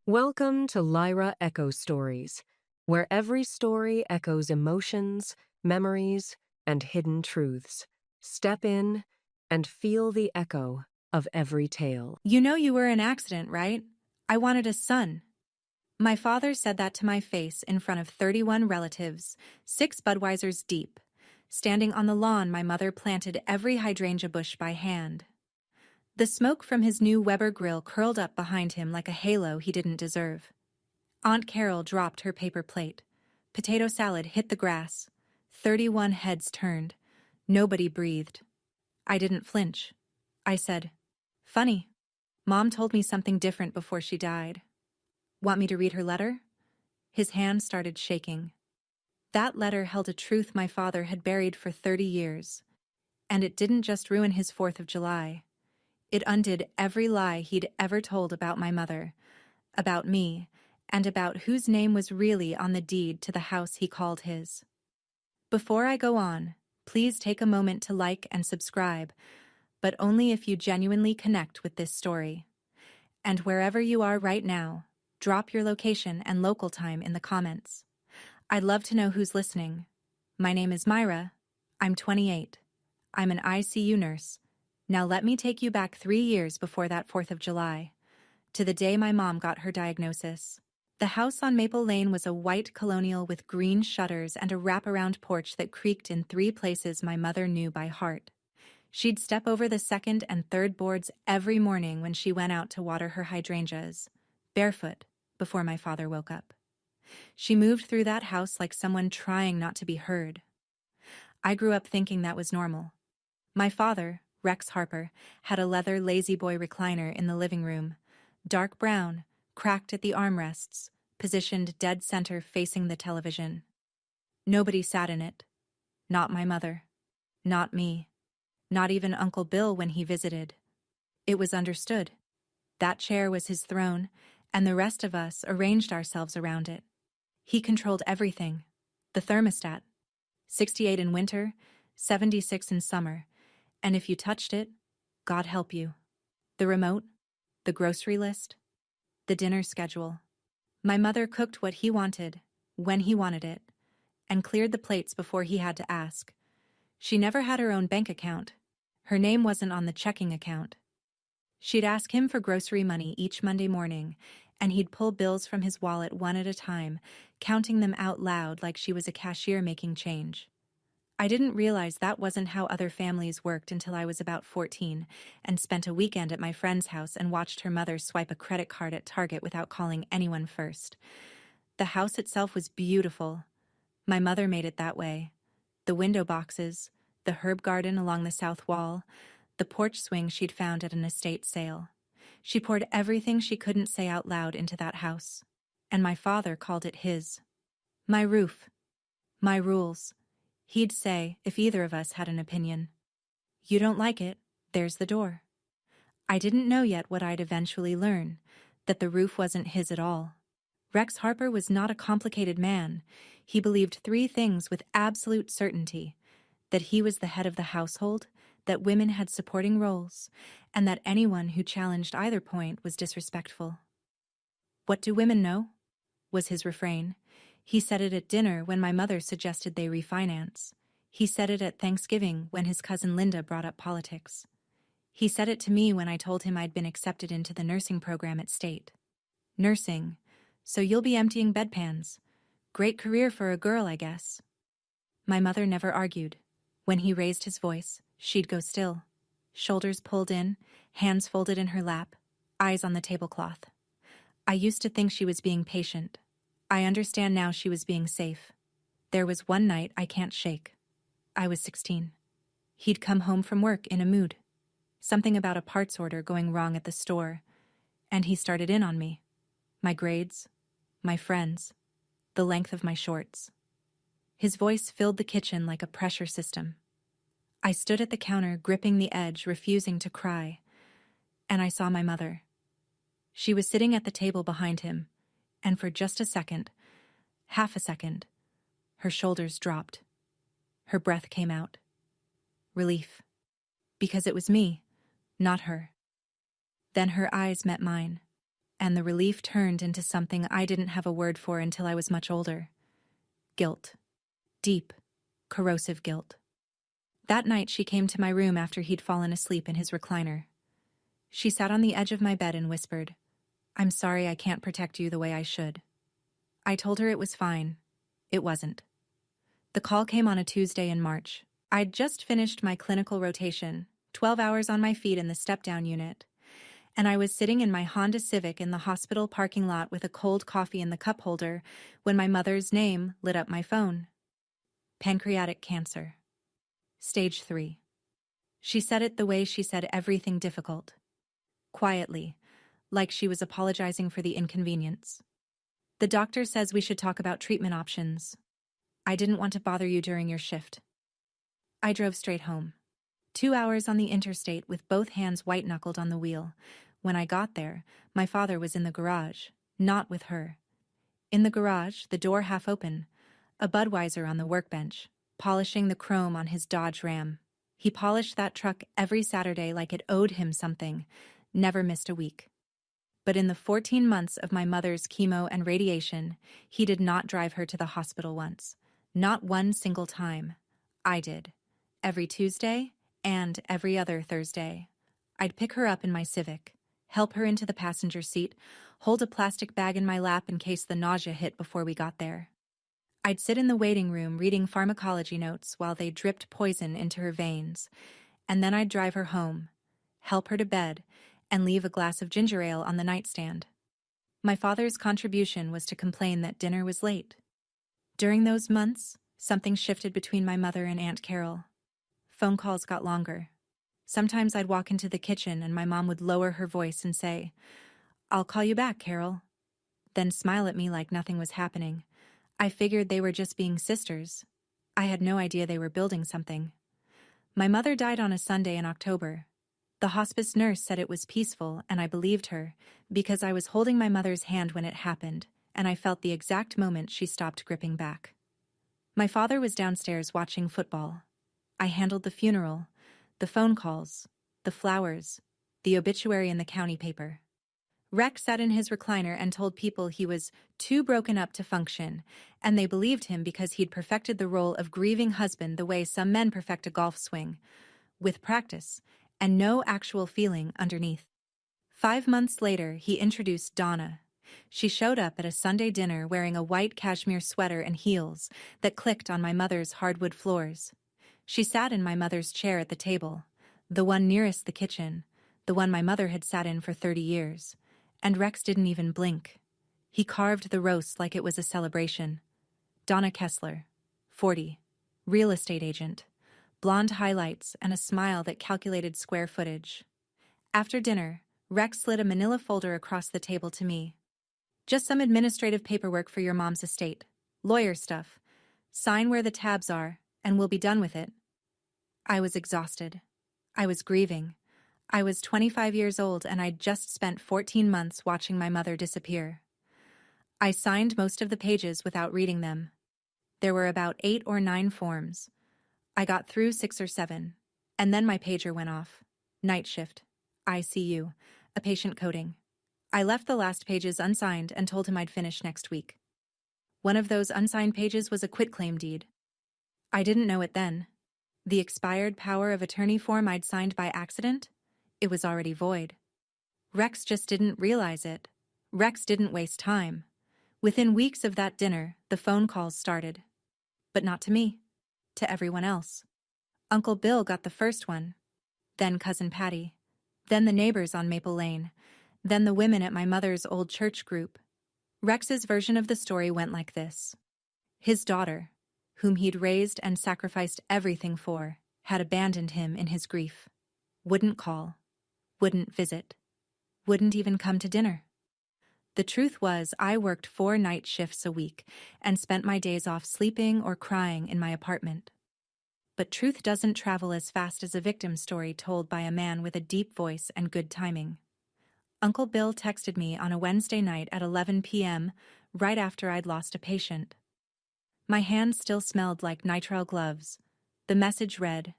Welcome to Lyra Echo Stories, where every story echoes emotions, memories, and hidden truths. Step in and feel the echo of every tale. You know you were in an accident, right? I wanted a son. My father said that to my face in front of 31 relatives, 6 Budweisers deep. Standing on the lawn, my mother planted every hydrangea bush by hand. The smoke from his new Weber grill curled up behind him like a halo he didn't deserve. Aunt Carol dropped her paper plate. Potato salad hit the grass. 31 heads turned. Nobody breathed. I didn't flinch. I said, "Funny. Mom told me something different before she died." "Want me to read her letter?" His hand started shaking. That letter held a truth my father had buried for 30 years. And it didn't just ruin his 4th of July. It undid every lie he'd ever told about my mother, about me, and about whose name was really on the deed to the house he called his. Before I go on, please take a moment to like and subscribe, but only if you genuinely connect with this story. And wherever you are right now, drop your location and local time in the comments. I'd love to know who's listening. My name is Myra. I'm 28. I'm an ICU nurse. Now let me take you back 3 years before that 4th of July, to the day my mom got her diagnosis. The house on Maple Lane was a white colonial with green shutters and a wraparound porch that creaked in 3 places my mother knew by heart. She'd step over the 2nd and 3rd boards every morning when she went out to water her hydrangeas, barefoot, before my father woke up. She moved through that house like someone trying not to be heard. I grew up thinking that was normal. My father, Rex Harper, had a leather lazy boy recliner in the living room, dark brown, cracked at the armrests, positioned dead center facing the television. Nobody sat in it. Not my mother. Not me. Not even Uncle Bill when he visited. It was understood. That chair was his throne, and the rest of us arranged ourselves around it. He controlled everything. The thermostat. 68 in winter, 76 in summer, and if you touched it, God help you. The remote, the grocery list, the dinner schedule. My mother cooked what he wanted, when he wanted it, and cleared the plates before he had to ask. She never had her own bank account. Her name wasn't on the checking account. She'd ask him for grocery money each Monday morning, and he'd pull bills from his wallet one at a time, counting them out loud like she was a cashier making change. I didn't realize that wasn't how other families worked until I was about 14 and spent a weekend at my friend's house and watched her mother swipe a credit card at Target without calling anyone first. The house itself was beautiful. My mother made it that way. The window boxes, the herb garden along the south wall, the porch swing she'd found at an estate sale. She poured everything she couldn't say out loud into that house. And my father called it his. My roof. My rules. He'd say, if either of us had an opinion, "You don't like it, there's the door." I didn't know yet what I'd eventually learn, that the roof wasn't his at all. Rex Harper was not a complicated man. He believed 3 things with absolute certainty: that he was the head of the household, that women had supporting roles, and that anyone who challenged either point was disrespectful. "What do women know?" was his refrain. He said it at dinner when my mother suggested they refinance. He said it at Thanksgiving when his cousin Linda brought up politics. He said it to me when I told him I'd been accepted into the nursing program at State. "Nursing, so you'll be emptying bedpans. Great career for a girl, I guess." My mother never argued. When he raised his voice, she'd go still, shoulders pulled in, hands folded in her lap, eyes on the tablecloth. I used to think she was being patient. I understand now she was being safe. There was one night I can't shake. I was 16. He'd come home from work in a mood. Something about a parts order going wrong at the store. And he started in on me. My grades, my friends, the length of my shorts. His voice filled the kitchen like a pressure system. I stood at the counter, gripping the edge, refusing to cry. And I saw my mother. She was sitting at the table behind him, and for just a second, half a second, her shoulders dropped. Her breath came out. Relief. Because it was me, not her. Then her eyes met mine. and the relief turned into something I didn't have a word for until I was much older. Guilt. Deep, corrosive guilt. That night she came to my room after he'd fallen asleep in his recliner. She sat on the edge of my bed and whispered, "I'm sorry I can't protect you the way I should." I told her it was fine. It wasn't. The call came on a Tuesday in March. I'd just finished my clinical rotation, 12 hours on my feet in the step-down unit, and I was sitting in my Honda Civic in the hospital parking lot with a cold coffee in the cup holder when my mother's name lit up my phone. Pancreatic cancer. Stage 3. She said it the way she said everything difficult. Quietly, like she was apologizing for the inconvenience. "The doctor says we should talk about treatment options. I didn't want to bother you during your shift." I drove straight home. 2 hours on the interstate with both hands white-knuckled on the wheel. When I got there, my father was in the garage, not with her. In the garage, the door half open, a Budweiser on the workbench, polishing the chrome on his Dodge Ram. He polished that truck every Saturday like it owed him something, never missed a week. But in the 14 months of my mother's chemo and radiation, he did not drive her to the hospital once. Not one single time. I did. Every Tuesday and every other Thursday. I'd pick her up in my Civic, help her into the passenger seat, hold a plastic bag in my lap in case the nausea hit before we got there. I'd sit in the waiting room reading pharmacology notes while they dripped poison into her veins, and then I'd drive her home, help her to bed, and leave a glass of ginger ale on the nightstand. My father's contribution was to complain that dinner was late. During those months, something shifted between my mother and Aunt Carol. Phone calls got longer. Sometimes I'd walk into the kitchen and my mom would lower her voice and say, "I'll call you back, Carol," then smile at me like nothing was happening. I figured they were just being sisters. I had no idea they were building something. My mother died on a Sunday in October. The hospice nurse said it was peaceful, and I believed her, because I was holding my mother's hand when it happened, and I felt the exact moment she stopped gripping back. My father was downstairs watching football. I handled the funeral, the phone calls, the flowers, the obituary in the county paper. Rex sat in his recliner and told people he was too broken up to function, and they believed him because he'd perfected the role of grieving husband the way some men perfect a golf swing, with practice and no actual feeling underneath. 5 months later, he introduced Donna. She showed up at a Sunday dinner wearing a white cashmere sweater and heels that clicked on my mother's hardwood floors. She sat in my mother's chair at the table, the one nearest the kitchen, the one my mother had sat in for 30 years. And Rex didn't even blink. He carved the roast like it was a celebration. Donna Kessler, 40, real estate agent, blonde highlights and a smile that calculated square footage. After dinner, Rex slid a manila folder across the table to me. "Just some administrative paperwork for your mom's estate. Lawyer stuff. Sign where the tabs are, and we'll be done with it." I was exhausted. I was grieving. I was 25 years old and I'd just spent 14 months watching my mother disappear. I signed most of the pages without reading them. There were about 8 or 9 forms. I got through 6 or 7, and then my pager went off. Night shift. ICU. A patient coding. I left the last pages unsigned and told him I'd finish next week. One of those unsigned pages was a quitclaim deed. I didn't know it then. The expired power of attorney form I'd signed by accident? It was already void. Rex just didn't realize it. Rex didn't waste time. Within weeks of that dinner, the phone calls started. But not to me. To everyone else. Uncle Bill got the first one. Then Cousin Patty. Then the neighbors on Maple Lane. Then the women at my mother's old church group. Rex's version of the story went like this. His daughter, whom he'd raised and sacrificed everything for, had abandoned him in his grief. Wouldn't call. Wouldn't visit. Wouldn't even come to dinner. The truth was, I worked 4 night shifts a week and spent my days off sleeping or crying in my apartment. But truth doesn't travel as fast as a victim story told by a man with a deep voice and good timing. Uncle Bill texted me on a Wednesday night at 11 p.m., right after I'd lost a patient. My hands still smelled like nitrile gloves. The message read,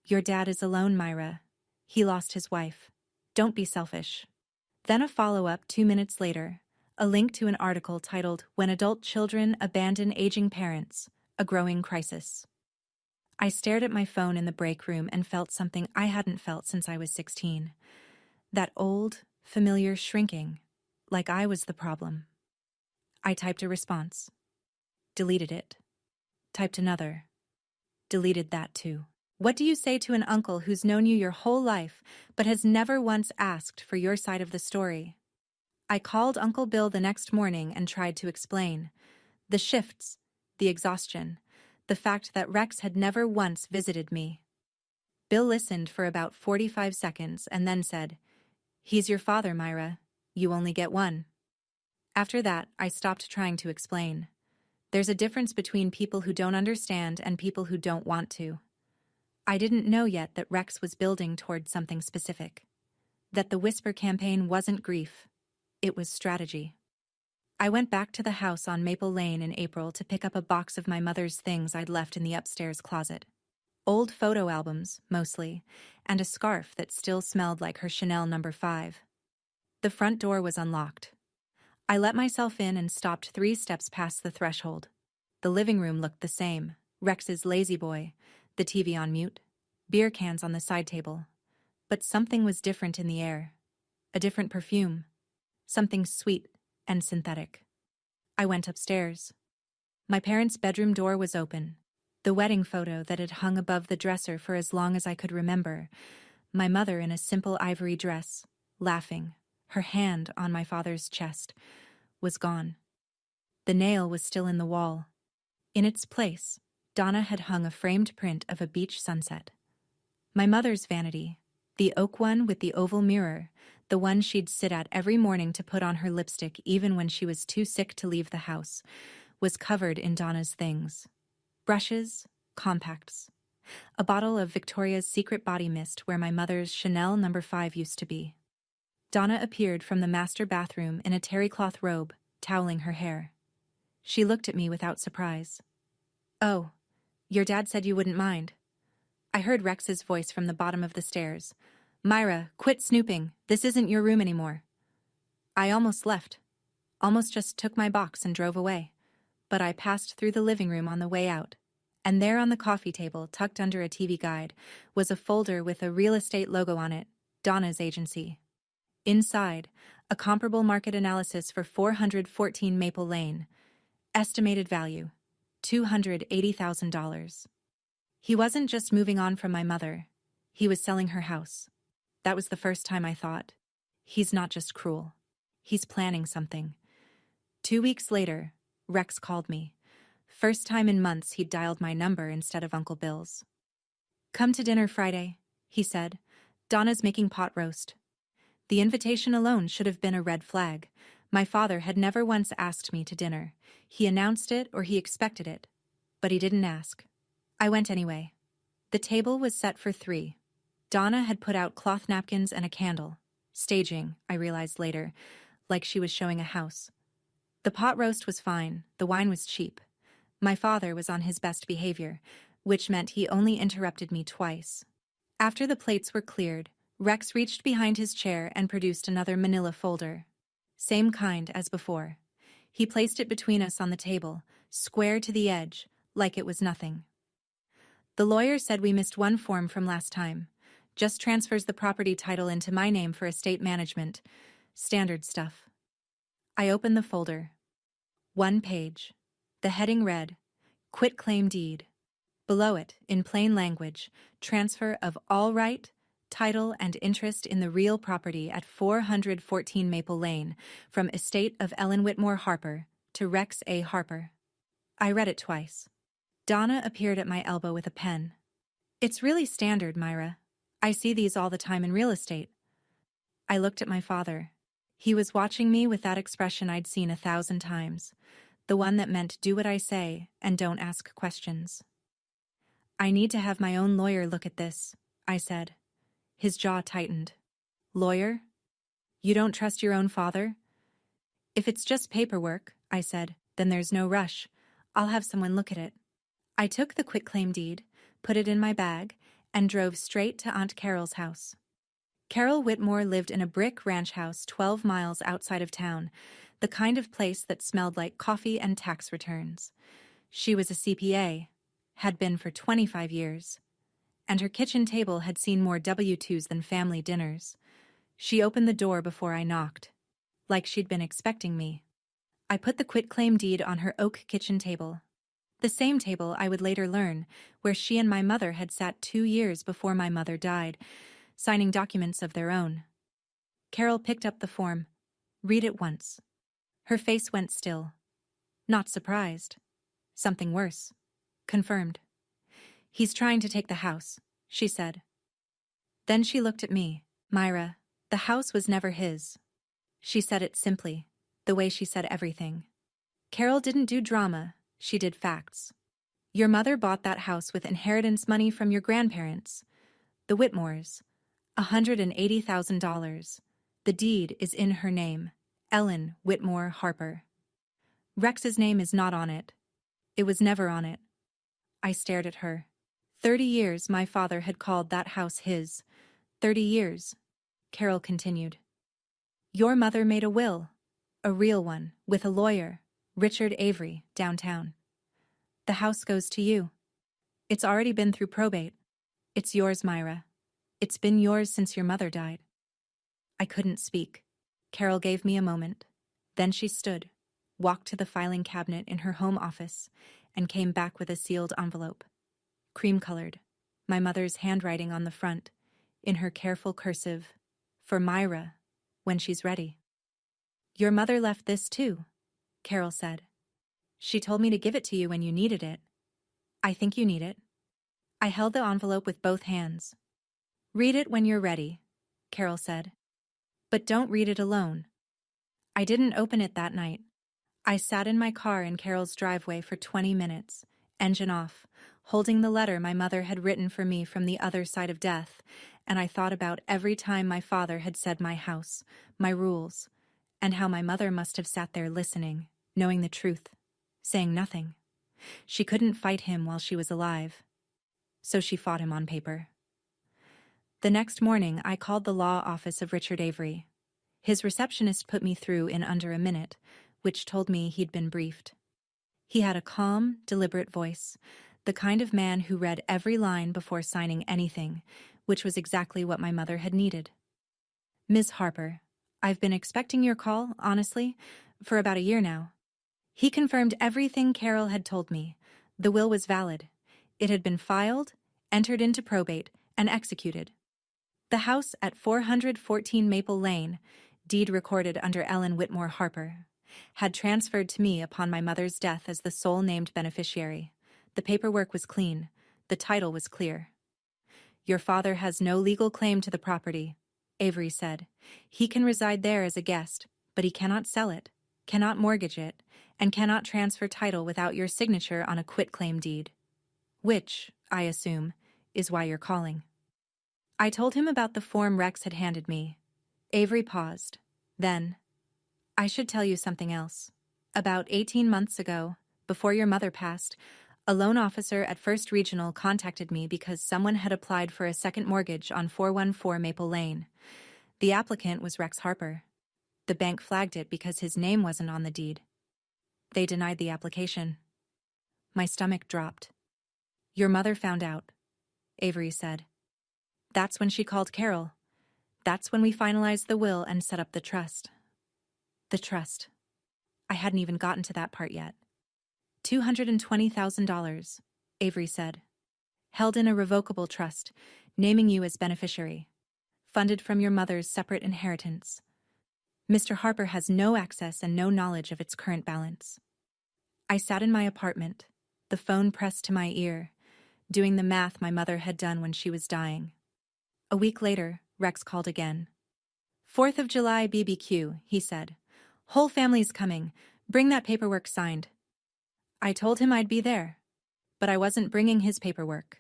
"Your dad is alone, Myra. He lost his wife. Don't be selfish." Then a follow-up 2 minutes later, a link to an article titled When Adult Children Abandon Aging Parents, a Growing Crisis. I stared at my phone in the break room and felt something I hadn't felt since I was 16. That old, familiar shrinking, like I was the problem. I typed a response, deleted it, typed another, deleted that too. What do you say to an uncle who's known you your whole life but has never once asked for your side of the story? I called Uncle Bill the next morning and tried to explain. The shifts, the exhaustion, the fact that Rex had never once visited me. Bill listened for about 45 seconds and then said, "He's your father, Myra. You only get one." After that, I stopped trying to explain. There's a difference between people who don't understand and people who don't want to. I didn't know yet that Rex was building toward something specific. That the Whisper campaign wasn't grief. It was strategy. I went back to the house on Maple Lane in April to pick up a box of my mother's things I'd left in the upstairs closet. Old photo albums, mostly, and a scarf that still smelled like her Chanel No. 5. The front door was unlocked. I let myself in and stopped 3 steps past the threshold. The living room looked the same. Rex's lazy boy, the TV on mute, beer cans on the side table. But something was different in the air. A different perfume. Something sweet and synthetic. I went upstairs. My parents' bedroom door was open. The wedding photo that had hung above the dresser for as long as I could remember. My mother in a simple ivory dress, laughing, her hand on my father's chest, was gone. The nail was still in the wall. In its place, Donna had hung a framed print of a beach sunset. My mother's vanity, the oak one with the oval mirror, the one she'd sit at every morning to put on her lipstick even when she was too sick to leave the house, was covered in Donna's things. Brushes, compacts, a bottle of Victoria's Secret body mist where my mother's Chanel No. 5 used to be. Donna appeared from the master bathroom in a terrycloth robe, toweling her hair. She looked at me without surprise. "Oh, your dad said you wouldn't mind." I heard Rex's voice from the bottom of the stairs. "Myra, quit snooping. This isn't your room anymore." I almost left. Almost just took my box and drove away. But I passed through the living room on the way out. And there on the coffee table, tucked under a TV guide, was a folder with a real estate logo on it, Donna's agency. Inside, a comparable market analysis for 414 Maple Lane. Estimated value, $280,000. He wasn't just moving on from my mother. He was selling her house. That was the first time I thought, he's not just cruel. He's planning something. 2 weeks later, Rex called me. First time in months he'd dialed my number instead of Uncle Bill's. "Come to dinner Friday," he said. "Donna's making pot roast." The invitation alone should have been a red flag. My father had never once asked me to dinner. He announced it or he expected it, but he didn't ask. I went anyway. The table was set for 3. Donna had put out cloth napkins and a candle. Staging, I realized later, like she was showing a house. The pot roast was fine, the wine was cheap. My father was on his best behavior, which meant he only interrupted me twice. After the plates were cleared, Rex reached behind his chair and produced another manila folder. Same kind as before. He placed it between us on the table, square to the edge, like it was nothing. "The lawyer said we missed one form from last time. Just transfers the property title into my name for estate management. Standard stuff." I opened the folder. 1 page. The heading read, "Quitclaim deed." Below it, in plain language, transfer of all right, title, and interest in the real property at 414 Maple Lane from estate of Ellen Whitmore Harper to Rex A. Harper. I read it twice. Donna appeared at my elbow with a pen. "It's really standard, Myra. I see these all the time in real estate." I looked at my father. He was watching me with that expression I'd seen 1,000 times, the one that meant do what I say and don't ask questions. "I need to have my own lawyer look at this," I said. His jaw tightened. "Lawyer? You don't trust your own father?" "If it's just paperwork," I said, "then there's no rush. I'll have someone look at it." I took the quitclaim deed, put it in my bag, and drove straight to Aunt Carol's house. Carol Whitmore lived in a brick ranch house 12 miles outside of town, the kind of place that smelled like coffee and tax returns. She was a CPA, had been for 25 years, and her kitchen table had seen more W-2s than family dinners. She opened the door before I knocked, like she'd been expecting me. I put the quitclaim deed on her oak kitchen table, the same table I would later learn, where she and my mother had sat 2 years before my mother died, signing documents of their own. Carol picked up the form. Read it once. Her face went still. Not surprised. Something worse. Confirmed. He's trying to take the house, she said. Then she looked at me. Myra, the house was never his. She said it simply, the way she said everything. Carol didn't do drama, she did facts. Your mother bought that house with inheritance money from your grandparents, the Whitmores, $180,000. The deed is in her name, Ellen Whitmore Harper. Rex's name is not on it. It was never on it. I stared at her. 30 years my father had called that house his. 30 years, Carol continued. Your mother made a will, a real one, with a lawyer, Richard Avery, downtown. The house goes to you. It's already been through probate. It's yours, Myra. It's been yours since your mother died. I couldn't speak. Carol gave me a moment. Then she stood, walked to the filing cabinet in her home office, and came back with a sealed envelope. Cream-colored, my mother's handwriting on the front, in her careful cursive, for Myra, when she's ready. Your mother left this too, Carol said. She told me to give it to you when you needed it. I think you need it. I held the envelope with both hands. Read it when you're ready, Carol said. But don't read it alone. I didn't open it that night. I sat in my car in Carol's driveway for 20 minutes, engine off, holding the letter my mother had written for me from the other side of death, and I thought about every time my father had said my house, my rules, and how my mother must have sat there listening, knowing the truth, saying nothing. She couldn't fight him while she was alive, so she fought him on paper. The next morning, I called the law office of Richard Avery. His receptionist put me through in under a minute, which told me he'd been briefed. He had a calm, deliberate voice, the kind of man who read every line before signing anything, which was exactly what my mother had needed. Ms. Harper, I've been expecting your call, honestly, for about a year now. He confirmed everything Carol had told me. The will was valid. It had been filed, entered into probate, and executed. The house at 414 Maple Lane, deed recorded under Ellen Whitmore Harper, had transferred to me upon my mother's death as the sole named beneficiary. The paperwork was clean. The title was clear. Your father has no legal claim to the property, Avery said. He can reside there as a guest, but he cannot sell it, cannot mortgage it, and cannot transfer title without your signature on a quitclaim deed. Which, I assume, is why you're calling. I told him about the form Rex had handed me. Avery paused. Then, I should tell you something else. About 18 months ago, before your mother passed, a loan officer at First Regional contacted me because someone had applied for a second mortgage on 414 Maple Lane. The applicant was Rex Harper. The bank flagged it because his name wasn't on the deed. They denied the application. My stomach dropped. Your mother found out, Avery said. That's when she called Carol. That's when we finalized the will and set up the trust. The trust. I hadn't even gotten to that part yet. $220,000, Avery said. Held in a revocable trust, naming you as beneficiary. Funded from your mother's separate inheritance. Mr. Harper has no access and no knowledge of its current balance. I sat in my apartment, the phone pressed to my ear, doing the math my mother had done when she was dying. A week later, Rex called again. 4th of July BBQ, he said. Whole family's coming. Bring that paperwork signed. I told him I'd be there. But I wasn't bringing his paperwork.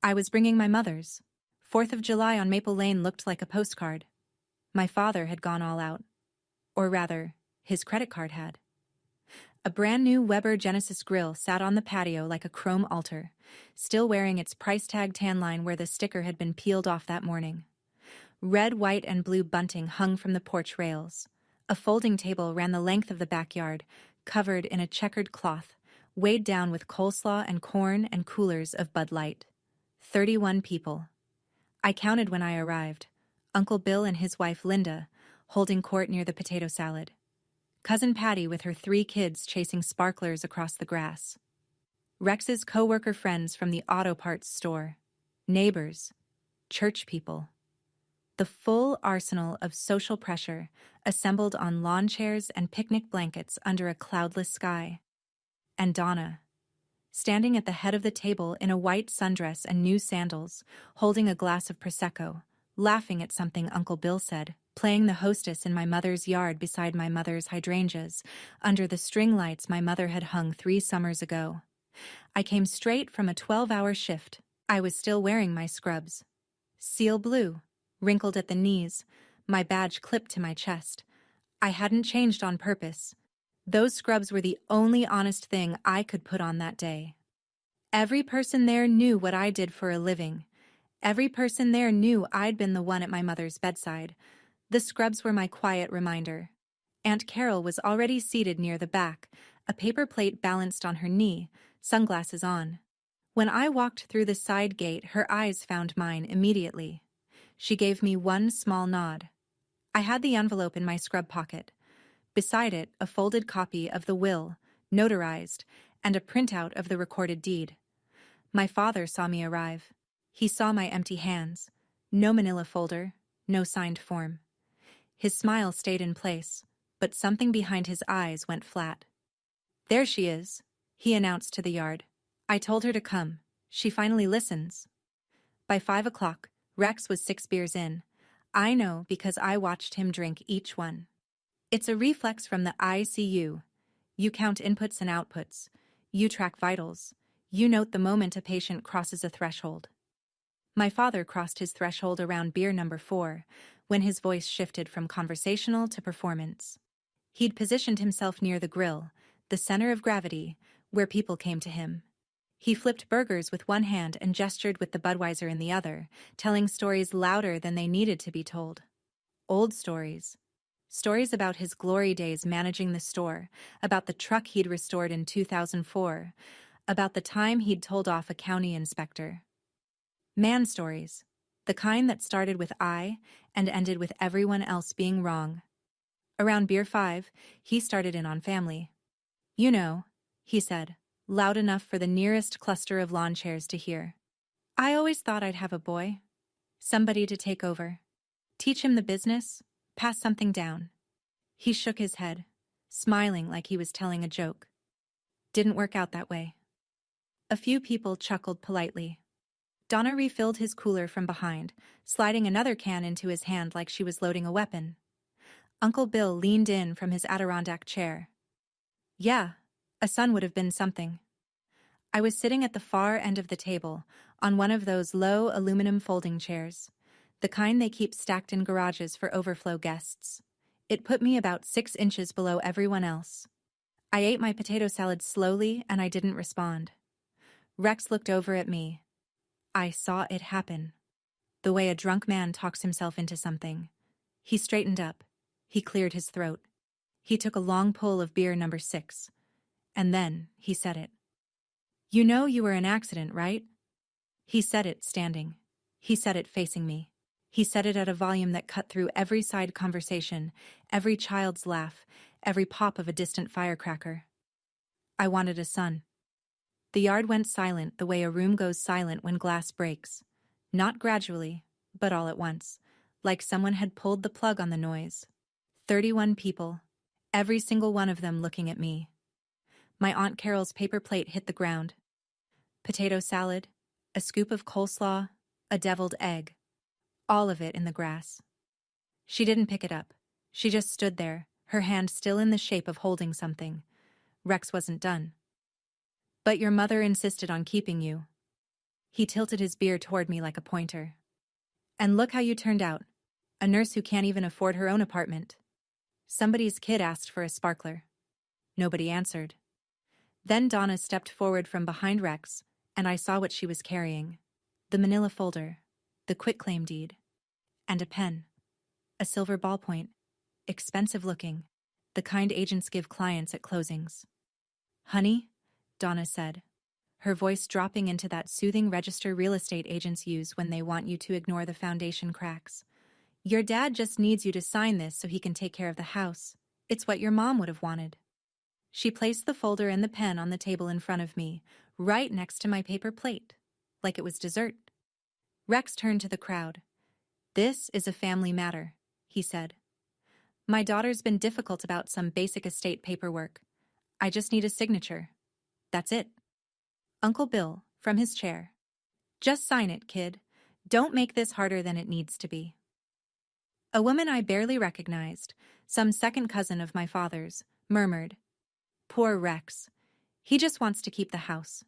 I was bringing my mother's. 4th of July on Maple Lane looked like a postcard. My father had gone all out. Or rather, his credit card had. A brand new Weber Genesis grill sat on the patio like a chrome altar, still wearing its price tag tan line where the sticker had been peeled off that morning. Red, white, and blue bunting hung from the porch rails. A folding table ran the length of the backyard, covered in a checkered cloth, weighed down with coleslaw and corn and coolers of Bud Light. 31 people. I counted when I arrived. Uncle Bill and his wife Linda, holding court near the potato salad. Cousin Patty with her 3 kids chasing sparklers across the grass. Rex's co-worker friends from the auto parts store. Neighbors. Church people. The full arsenal of social pressure assembled on lawn chairs and picnic blankets under a cloudless sky. And Donna, standing at the head of the table in a white sundress and new sandals, holding a glass of Prosecco, laughing at something Uncle Bill said, playing the hostess in my mother's yard beside my mother's hydrangeas, under the string lights my mother had hung 3 summers ago. I came straight from a 12-hour shift. I was still wearing my scrubs. Seal blue, wrinkled at the knees, my badge clipped to my chest. I hadn't changed on purpose. Those scrubs were the only honest thing I could put on that day. Every person there knew what I did for a living. Every person there knew I'd been the one at my mother's bedside. The scrubs were my quiet reminder. Aunt Carol was already seated near the back, a paper plate balanced on her knee, sunglasses on. When I walked through the side gate, her eyes found mine immediately. She gave me one small nod. I had the envelope in my scrub pocket. Beside it, a folded copy of the will, notarized, and a printout of the recorded deed. My father saw me arrive. He saw my empty hands. No manila folder, no signed form. His smile stayed in place, but something behind his eyes went flat. "There she is," he announced to the yard. "I told her to come. She finally listens." By 5 o'clock, Rex was 6 beers in. I know because I watched him drink each one. It's a reflex from the ICU. You count inputs and outputs. You track vitals. You note the moment a patient crosses a threshold. My father crossed his threshold around beer number 4, when his voice shifted from conversational to performance. He'd positioned himself near the grill, the center of gravity, where people came to him. He flipped burgers with one hand and gestured with the Budweiser in the other, telling stories louder than they needed to be told. Old stories. Stories about his glory days managing the store, about the truck he'd restored in 2004, about the time he'd told off a county inspector. Man stories. The kind that started with I and ended with everyone else being wrong. Around beer 5, he started in on family. "You know," he said, loud enough for the nearest cluster of lawn chairs to hear. "I always thought I'd have a boy. Somebody to take over. Teach him the business, pass something down." He shook his head, smiling like he was telling a joke. Didn't work out that way. A few people chuckled politely. Donna refilled his cooler from behind, sliding another can into his hand like she was loading a weapon. Uncle Bill leaned in from his Adirondack chair. "Yeah, a son would have been something." I was sitting at the far end of the table, on one of those low aluminum folding chairs, the kind they keep stacked in garages for overflow guests. It put me about 6 inches below everyone else. I ate my potato salad slowly and I didn't respond. Rex looked over at me. I saw it happen. The way a drunk man talks himself into something. He straightened up. He cleared his throat. He took a long pull of beer number 6. And then he said it. "You know you were an accident, right?" He said it standing. He said it facing me. He said it at a volume that cut through every side conversation, every child's laugh, every pop of a distant firecracker. "I wanted a son." The yard went silent the way a room goes silent when glass breaks. Not gradually, but all at once, like someone had pulled the plug on the noise. 31 people, every single one of them looking at me. My Aunt Carol's paper plate hit the ground. Potato salad, a scoop of coleslaw, a deviled egg. All of it in the grass. She didn't pick it up. She just stood there, her hand still in the shape of holding something. Rex wasn't done. "But your mother insisted on keeping you." He tilted his beer toward me like a pointer. "And look how you turned out. A nurse who can't even afford her own apartment." Somebody's kid asked for a sparkler. Nobody answered. Then Donna stepped forward from behind Rex, and I saw what she was carrying. The manila folder. The quitclaim deed. and a pen. A silver ballpoint. Expensive looking. The kind agents give clients at closings. "Honey," Donna said, her voice dropping into that soothing register real estate agents use when they want you to ignore the foundation cracks. "Your dad just needs you to sign this so he can take care of the house. It's what your mom would have wanted." She placed the folder and the pen on the table in front of me, right next to my paper plate, like it was dessert. Rex turned to the crowd. "This is a family matter," he said. "My daughter's been difficult about some basic estate paperwork. I just need a signature. That's it." Uncle Bill, from his chair. "Just sign it, kid. Don't make this harder than it needs to be." A woman I barely recognized, some second cousin of my father's, murmured, "Poor Rex. He just wants to keep the house."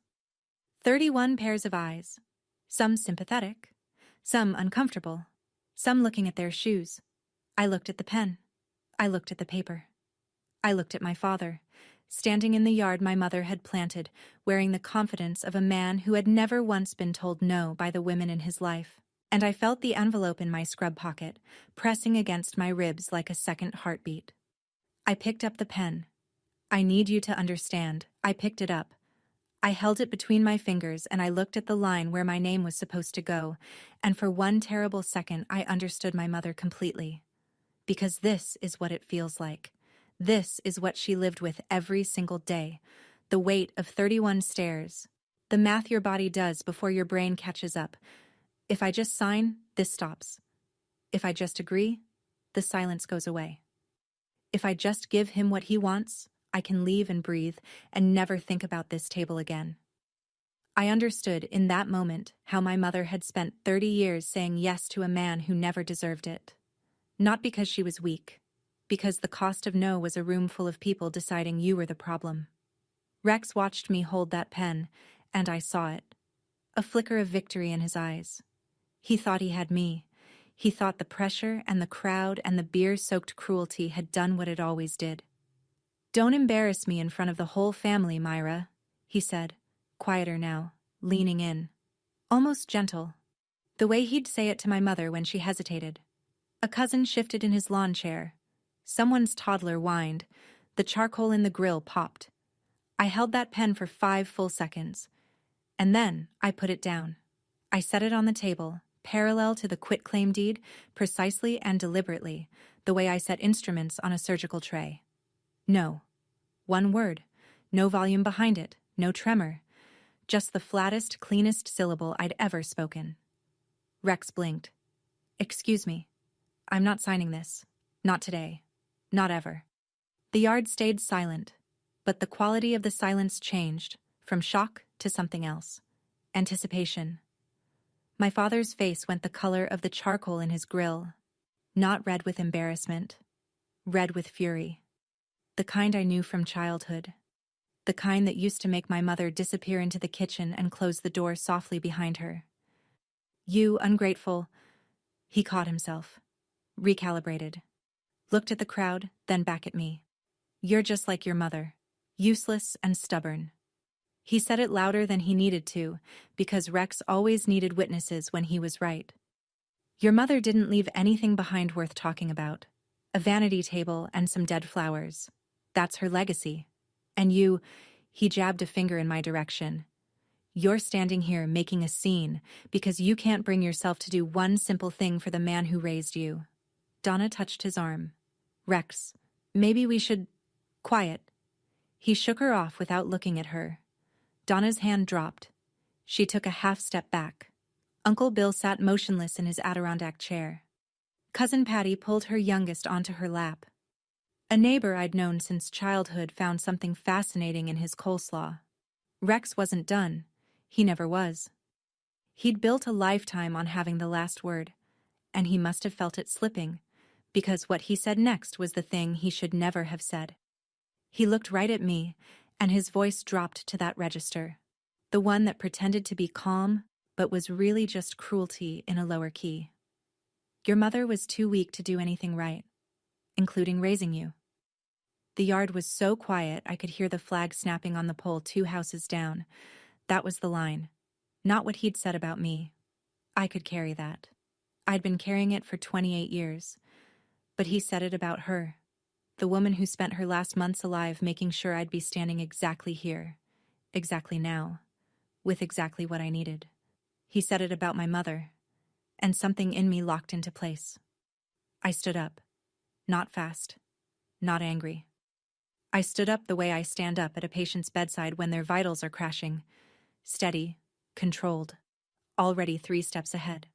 31 pairs of eyes, some sympathetic, some uncomfortable, some looking at their shoes. I looked at the pen. I looked at the paper. I looked at my father, standing in the yard my mother had planted, wearing the confidence of a man who had never once been told no by the women in his life. And I felt the envelope in my scrub pocket, pressing against my ribs like a second heartbeat. I picked up the pen. I need you to understand. I picked it up. I held it between my fingers and I looked at the line where my name was supposed to go, and for one terrible second I understood my mother completely. Because this is what it feels like. This is what she lived with every single day. The weight of 31 stairs. The math your body does before your brain catches up. If I just sign, this stops. If I just agree, the silence goes away. If I just give him what he wants, I can leave and breathe and never think about this table again. I understood in that moment how my mother had spent 30 years saying yes to a man who never deserved it. Not because she was weak, because the cost of no was a room full of people deciding you were the problem. Rex watched me hold that pen, and I saw it. A flicker of victory in his eyes. He thought he had me. He thought the pressure and the crowd and the beer-soaked cruelty had done what it always did. "Don't embarrass me in front of the whole family, Myra," he said, quieter now, leaning in. Almost gentle. The way he'd say it to my mother when she hesitated. A cousin shifted in his lawn chair. Someone's toddler whined. The charcoal in the grill popped. I held that pen for 5 full seconds. And then I put it down. I set it on the table, parallel to the quitclaim deed, precisely and deliberately, the way I set instruments on a surgical tray. No. One word. No volume behind it. No tremor. Just the flattest, cleanest syllable I'd ever spoken. Rex blinked. "Excuse me. I'm not signing this. Not today. Not ever." The yard stayed silent, but the quality of the silence changed, from shock to something else. Anticipation. My father's face went the color of the charcoal in his grill, not red with embarrassment, red with fury. The kind I knew from childhood. The kind that used to make my mother disappear into the kitchen and close the door softly behind her. "You ungrateful..." He caught himself. Recalibrated. Looked at the crowd, then back at me. "You're just like your mother. Useless and stubborn." He said it louder than he needed to, because Rex always needed witnesses when he was right. "Your mother didn't leave anything behind worth talking about. A vanity table and some dead flowers. That's her legacy. And you..." He jabbed a finger in my direction. "You're standing here making a scene because you can't bring yourself to do one simple thing for the man who raised you." Donna touched his arm. "Rex, maybe we should..." "Quiet." He shook her off without looking at her. Donna's hand dropped. She took a half step back. Uncle Bill sat motionless in his Adirondack chair. Cousin Patty pulled her youngest onto her lap. A neighbor I'd known since childhood found something fascinating in his coleslaw. Rex wasn't done. He never was. He'd built a lifetime on having the last word, and he must have felt it slipping, because what he said next was the thing he should never have said. He looked right at me, and his voice dropped to that register, the one that pretended to be calm, but was really just cruelty in a lower key. "Your mother was too weak to do anything right, including raising you." The yard was so quiet I could hear the flag snapping on the pole 2 houses down. That was the line. Not what he'd said about me. I could carry that. I'd been carrying it for 28 years. But he said it about her, the woman who spent her last months alive making sure I'd be standing exactly here, exactly now, with exactly what I needed. He said it about my mother, and something in me locked into place. I stood up, not fast, not angry. I stood up the way I stand up at a patient's bedside when their vitals are crashing, steady, controlled, already 3 steps ahead.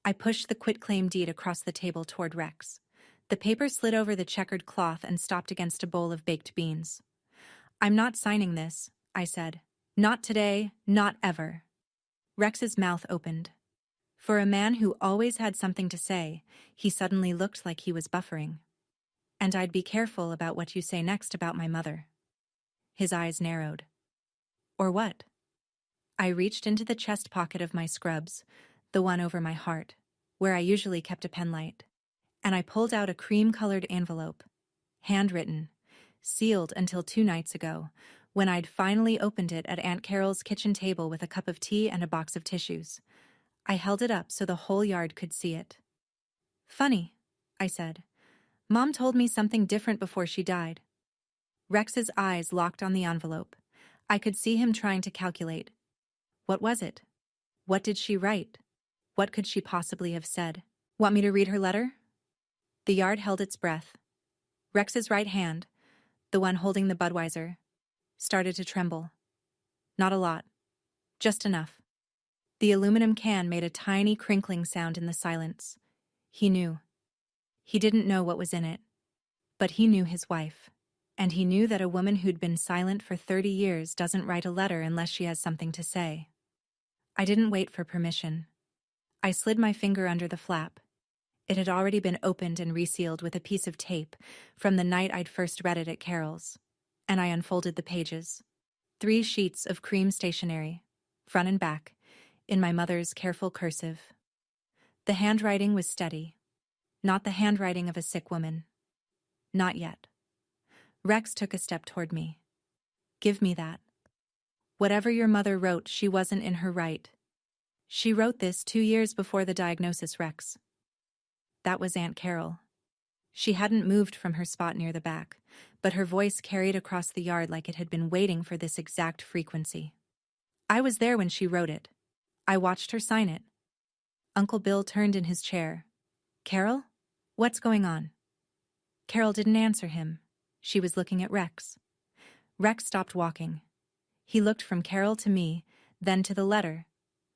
I pushed the quitclaim deed across the table toward Rex. The paper slid over the checkered cloth and stopped against a bowl of baked beans. "I'm not signing this," I said. "Not today, not ever." Rex's mouth opened. For a man who always had something to say, he suddenly looked like he was buffering. "And I'd be careful about what you say next about my mother." His eyes narrowed. "Or what?" I reached into the chest pocket of my scrubs, the one over my heart, where I usually kept a penlight, and I pulled out a cream-colored envelope, handwritten, sealed until 2 nights ago, when I'd finally opened it at Aunt Carol's kitchen table with a cup of tea and a box of tissues. I held it up so the whole yard could see it. "Funny," I said. "Mom told me something different before she died." Rex's eyes locked on the envelope. I could see him trying to calculate. What was it? What did she write? What could she possibly have said? "Want me to read her letter?" The yard held its breath. Rex's right hand, the one holding the Budweiser, started to tremble. Not a lot. Just enough. The aluminum can made a tiny crinkling sound in the silence. He knew. He didn't know what was in it. But he knew his wife. And he knew that a woman who'd been silent for 30 years doesn't write a letter unless she has something to say. I didn't wait for permission. I slid my finger under the flap. It had already been opened and resealed with a piece of tape from the night I'd first read it at Carol's, and I unfolded the pages. 3 sheets of cream stationery, front and back, in my mother's careful cursive. The handwriting was steady, not the handwriting of a sick woman. Not yet. Rex took a step toward me. "Give me that. Whatever your mother wrote, she wasn't in her right. She wrote this 2 years before the diagnosis, Rex." That was Aunt Carol. She hadn't moved from her spot near the back, but her voice carried across the yard like it had been waiting for this exact frequency. "I was there when she wrote it. I watched her sign it." Uncle Bill turned in his chair. "Carol? What's going on?" Carol didn't answer him. She was looking at Rex. Rex stopped walking. He looked from Carol to me, then to the letter,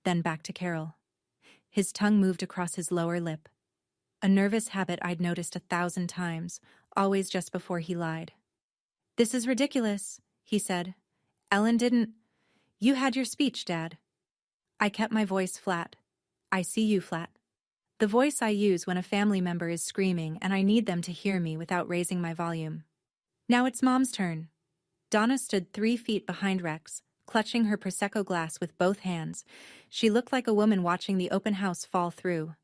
then back to Carol. His tongue moved across his lower lip. A nervous habit I'd noticed 1,000 times, always just before he lied. "This is ridiculous," he said. "Ellen didn't—" "You had your speech, Dad." I kept my voice flat. I see you flat. The voice I use when a family member is screaming and I need them to hear me without raising my volume. "Now it's Mom's turn." Donna stood 3 feet behind Rex, clutching her Prosecco glass with both hands. She looked like a woman watching the open house fall through.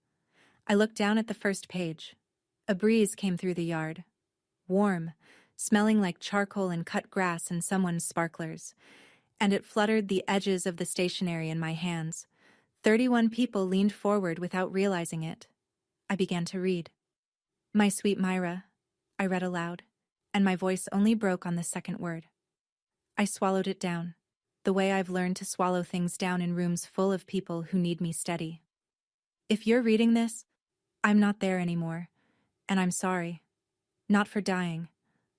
I looked down at the first page. A breeze came through the yard. Warm, smelling like charcoal and cut grass and someone's sparklers. And it fluttered the edges of the stationery in my hands. 31 people leaned forward without realizing it. I began to read. "My sweet Myra," I read aloud, and my voice only broke on the second word. I swallowed it down, the way I've learned to swallow things down in rooms full of people who need me steady. "If you're reading this, I'm not there anymore, and I'm sorry. Not for dying,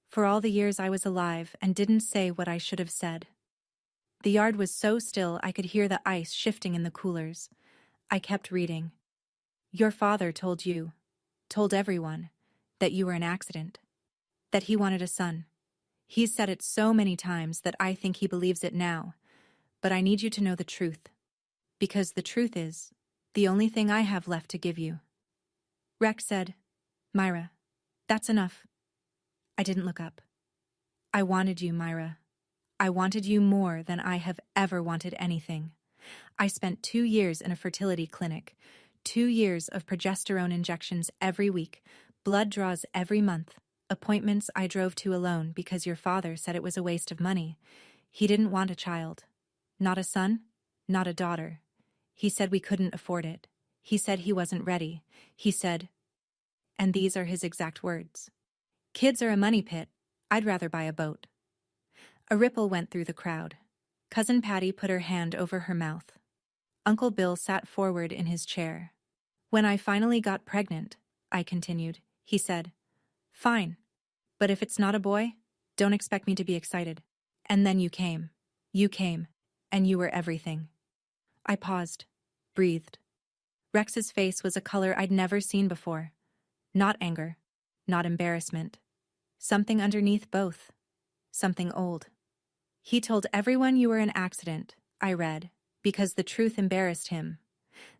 for all the years I was alive and didn't say what I should have said." The yard was so still I could hear the ice shifting in the coolers. I kept reading. "Your father told you, told everyone, that you were an accident. That he wanted a son. He's said it so many times that I think he believes it now. But I need you to know the truth. Because the truth is the only thing I have left to give you." Rex said, "Myra, that's enough." I didn't look up. "I wanted you, Myra. I wanted you more than I have ever wanted anything. I spent 2 years in a fertility clinic, 2 years of progesterone injections every week, blood draws every month, appointments I drove to alone because your father said it was a waste of money. He didn't want a child. Not a son, not a daughter. He said we couldn't afford it. He said he wasn't ready. He said, and these are his exact words, "Kids are a money pit. I'd rather buy a boat." A ripple went through the crowd. Cousin Patty put her hand over her mouth. Uncle Bill sat forward in his chair. "When I finally got pregnant," I continued, he said, "Fine. But if it's not a boy, don't expect me to be excited." And then you came. You came. And you were everything. I paused. Breathed. Rex's face was a color I'd never seen before. Not anger. Not embarrassment. Something underneath both. Something old. "He told everyone you were an accident," I read, because the truth embarrassed him.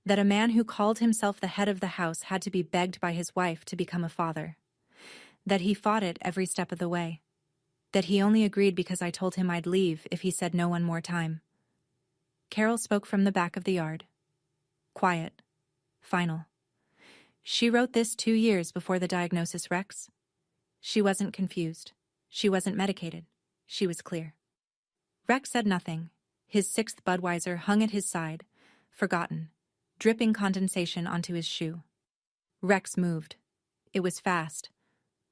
That a man who called himself the head of the house had to be begged by his wife to become a father. That he fought it every step of the way. That he only agreed because I told him I'd leave if he said no one more time. Carol spoke from the back of the yard. Quiet. Final. "She wrote this 2 years before the diagnosis, Rex." She wasn't confused. She wasn't medicated. She was clear. Rex said nothing. His 6th Budweiser hung at his side, forgotten, dripping condensation onto his shoe. Rex moved. It was fast.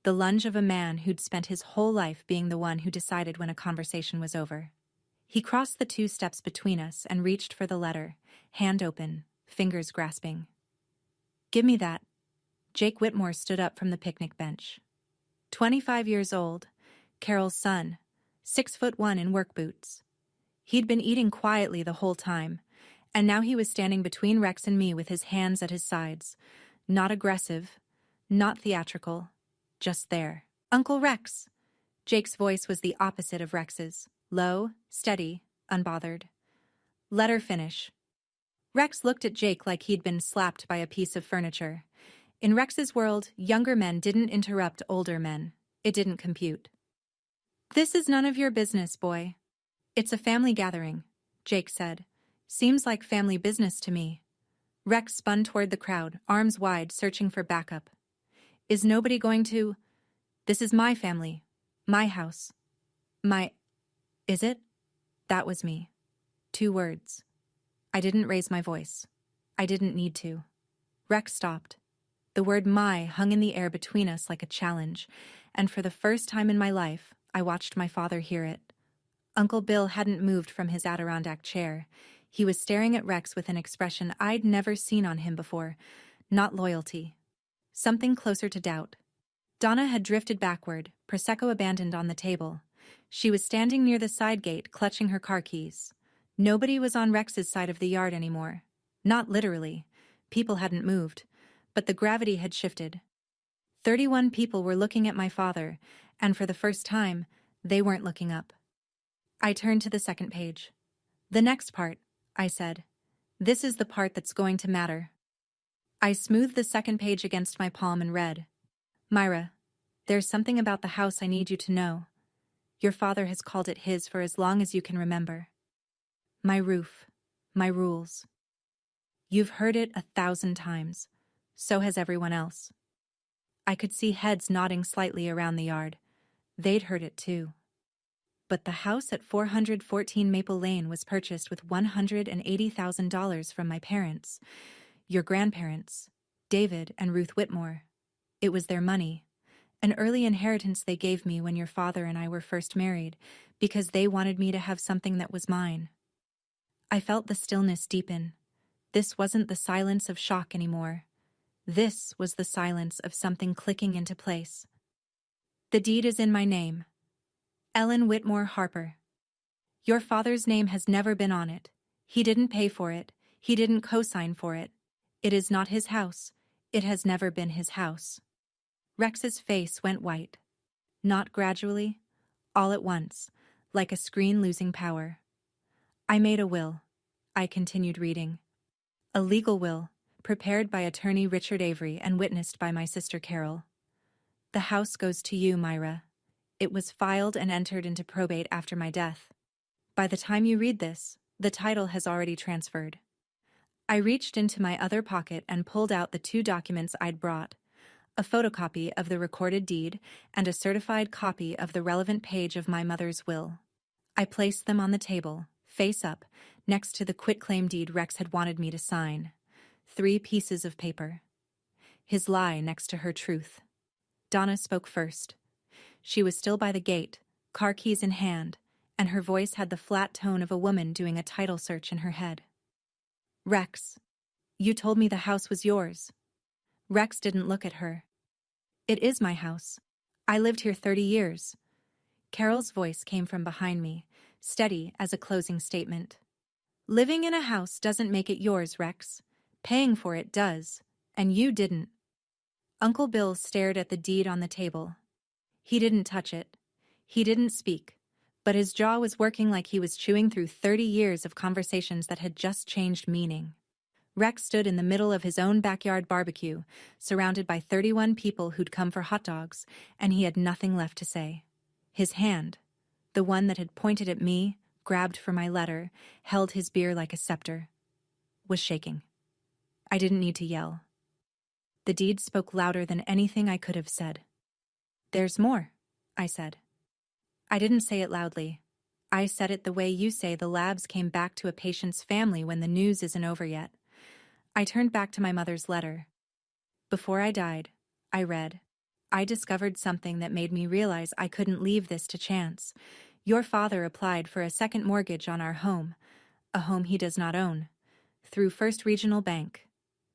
The lunge of a man who'd spent his whole life being the one who decided when a conversation was over. He crossed the 2 steps between us and reached for the letter, hand open, fingers grasping. "Give me that." Jake Whitmore stood up from the picnic bench. 25 years old, Carol's son, 6'1" in work boots. He'd been eating quietly the whole time, and now he was standing between Rex and me with his hands at his sides. Not aggressive, not theatrical, just there. "Uncle Rex." Jake's voice was the opposite of Rex's. Low, steady, unbothered. "Let her finish." Rex looked at Jake like he'd been slapped by a piece of furniture. In Rex's world, younger men didn't interrupt older men. It didn't compute. "This is none of your business, boy." "It's a family gathering," Jake said. "Seems like family business to me." Rex spun toward the crowd, arms wide, searching for backup. "Is nobody going to—" "This is my family. My house. My—" "Is it?" That was me. 2 words. I didn't raise my voice. I didn't need to. Rex stopped. The word "my" hung in the air between us like a challenge, and for the first time in my life, I watched my father hear it. Uncle Bill hadn't moved from his Adirondack chair. He was staring at Rex with an expression I'd never seen on him before. Not loyalty. Something closer to doubt. Donna had drifted backward, Prosecco abandoned on the table. She was standing near the side gate, clutching her car keys. Nobody was on Rex's side of the yard anymore. Not literally. People hadn't moved. But the gravity had shifted. 31 people were looking at my father, and for the first time, they weren't looking up. I turned to the 2nd page. "The next part," I said. "This is the part that's going to matter." I smoothed the 2nd page against my palm and read, "Myra, there's something about the house I need you to know. Your father has called it his for as long as you can remember. My roof, my rules. You've heard it 1,000 times. So has everyone else." I could see heads nodding slightly around the yard. They'd heard it too. But the house at 414 Maple Lane was purchased with $180,000 from my parents, your grandparents, David and Ruth Whitmore. It was their money, an early inheritance they gave me when your father and I were first married, because they wanted me to have something that was mine. I felt the stillness deepen. This wasn't the silence of shock anymore. This was the silence of something clicking into place. "The deed is in my name. Ellen Whitmore Harper. Your father's name has never been on it. He didn't pay for it. He didn't co-sign for it. It is not his house. It has never been his house." Rex's face went white. Not gradually, all at once, like a screen losing power. "I made a will," I continued reading. "A legal will, prepared by attorney Richard Avery and witnessed by my sister Carol. The house goes to you, Myra. It was filed and entered into probate after my death. By the time you read this, the title has already transferred." I reached into my other pocket and pulled out the 2 documents I'd brought, a photocopy of the recorded deed and a certified copy of the relevant page of my mother's will. I placed them on the table, face up, next to the quitclaim deed Rex had wanted me to sign. 3 pieces of paper. His lie next to her truth. Donna spoke first. She was still by the gate, car keys in hand, and her voice had the flat tone of a woman doing a title search in her head. Rex, you told me the house was yours. Rex didn't look at her. It is my house. I lived here 30 years. Carol's voice came from behind me, steady as a closing statement. Living in a house doesn't make it yours, Rex. Paying for it does, and you didn't. Uncle Bill stared at the deed on the table. He didn't touch it. He didn't speak, but his jaw was working like he was chewing through 30 years of conversations that had just changed meaning. Rex stood in the middle of his own backyard barbecue, surrounded by 31 people who'd come for hot dogs, and he had nothing left to say. His hand, the one that had pointed at me, grabbed for my letter, held his beer like a scepter, was shaking. I didn't need to yell. The deed spoke louder than anything I could have said. There's more, I said. I didn't say it loudly. I said it the way you say the labs came back to a patient's family when the news isn't over yet. I turned back to my mother's letter. Before I died, I read, I discovered something that made me realize I couldn't leave this to chance. Your father applied for a second mortgage on our home, a home he does not own, through First Regional Bank.